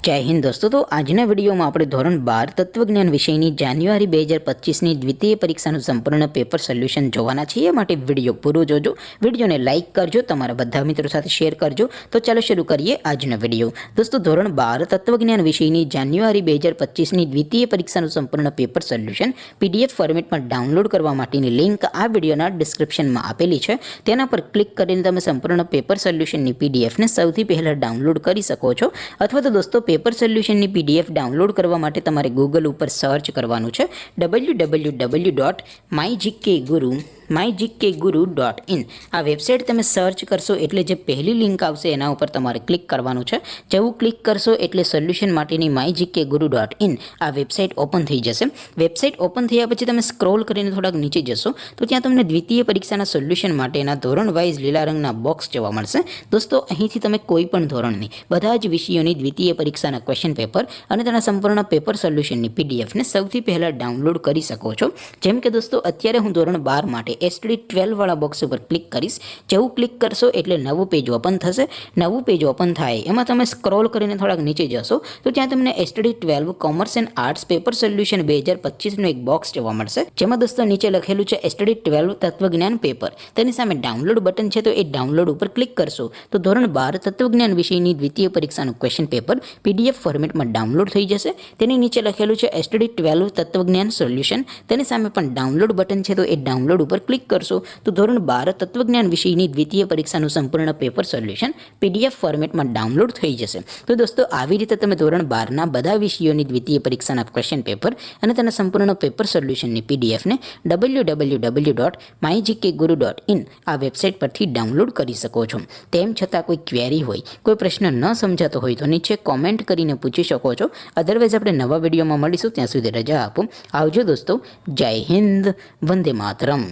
જય હિન્દ દોસ્તો। તો આજના વિડીયોમાં આપણે ધોરણ 12 તત્વજ્ઞાન વિષયની જાન્યુઆરી 2025ની દ્વિતીય પરીક્ષાનું સંપૂર્ણ પેપર સોલ્યુશન જોવાના છીએ। માટે વિડીયો પૂરો જોજો, વિડીયોને લાઇક કરજો, તમારા બધા મિત્રો સાથે શેર કરજો। તો ચાલો શરૂ કરીએ આજનો વિડીયો। દોસ્તો ધોરણ 12 તત્વજ્ઞાન વિષયની જાન્યુઆરી 2025ની દ્વિતીય પરીક્ષાનું સંપૂર્ણ પેપર સોલ્યુશન પીડીએફ ફોર્મેટમાં ડાઉનલોડ કરવા માટેની લિંક આ વિડીયોના ડિસ્ક્રિપ્શનમાં આપેલી છે। તેના પર ક્લિક કરીને તમે સંપૂર્ણ પેપર સોલ્યુશનની પીડીએફને સૌથી પહેલાં ડાઉનલોડ કરી શકો છો। અથવા તો દોસ્તો પેપર સોલ્યુશનની પીડીએફ ડાઉનલોડ કરવા માટે તમારે ગૂગલ ઉપર સર્ચ કરવાનું છે www.mygkguru.in। આ વેબસાઇટ તમે સર્ચ કરશો એટલે જે પહેલી લિંક આવશે એના ઉપર તમારે ક્લિક કરવાનું છે। જેવું ક્લિક કરશો એટલે સોલ્યુશન માટેની mygkguru.in આ વેબસાઇટ ઓપન થઈ જશે। વેબસાઇટ ઓપન થયા પછી તમે સ્ક્રોલ કરીને થોડાક નીચે જશો તો ત્યાં તમને દ્વિતીય પરીક્ષાના સોલ્યુશન માટેના ધોરણ વાઇઝ લીલા રંગના બોક્સ જોવા મળશે। દોસ્તો અહીંથી તમે કોઈ પણ ધોરણની બધા જ વિષયોની દ્વિતીય પરીક્ષાના ક્વેશ્ચન પેપર અને તેના સંપૂર્ણ પેપર સોલ્યુશનની પીડીએફને સૌથી પહેલાં ડાઉનલોડ કરી શકો છો। જેમ કે દોસ્તો અત્યારે હું ધોરણ 12 માટે STD 12 વાળા બોક્સ ઉપર ક્લિક કરીશ। જેવું ક્લિક કરશો એટલે નવું પેજ ઓપન થશે। નવું પેજ ઓપન થાય એમાં તમે સ્ક્રોલ કરીને થોડાક નીચે જશો તો ત્યાં તમને STD 12 commerce and arts paper solution 2025નું એક બોક્સ જોવા મળશે। જેમાં દોસ્તો નીચે લખેલું છે STD 12 તત્વજ્ઞાન પેપર, તેની સામે ડાઉનલોડ બટન છે તો એ ડાઉનલોડ ઉપર ક્લિક કરશો તો ધોરણ 12 તત્વજ્ઞાન વિષયની દ્વિતીય પરીક્ષાનું ક્વેશ્ચન પેપર PDF ફોર્મેટમાં ડાઉનલોડ થઈ જશે। તેની નીચે લખેલું છે STD 12 તત્વજ્ઞાન સોલ્યુશન, તેની સામે પણ ડાઉનલોડ બટન છે તો એ ડાઉનલોડ ઉપર ક્લિક કરશો તો ધોરણ 12 તત્વજ્ઞાન વિષયની દ્વિતીય પરીક્ષાનું સંપૂર્ણ પેપર સોલ્યુશન PDF ફોર્મેટમાં ડાઉનલોડ થઈ જશે। તો દોસ્તો આવી રીતે તમે ધોરણ 12ના બધા વિષયોની દ્વિતીય પરીક્ષાના ક્વેશ્ચન પેપર અને તેના સંપૂર્ણ પેપર સોલ્યુશનની પીડીએફને www.mygkguru.in આ વેબસાઇટ પરથી ડાઉનલોડ કરી શકો છો। તેમ છતાં કોઈ ક્વેરી હોય, કોઈ પ્રશ્ન ન સમજાતો હોય તો નીચે કોમેન્ટ કરીને પૂછી શકો છો। અધરવાઇઝ આપણે નવા વિડીયોમાં મળીશું, ત્યાં સુધી રજા આપો। આવજો દોસ્તો, જય હિન્દ, વંદે માતરમ।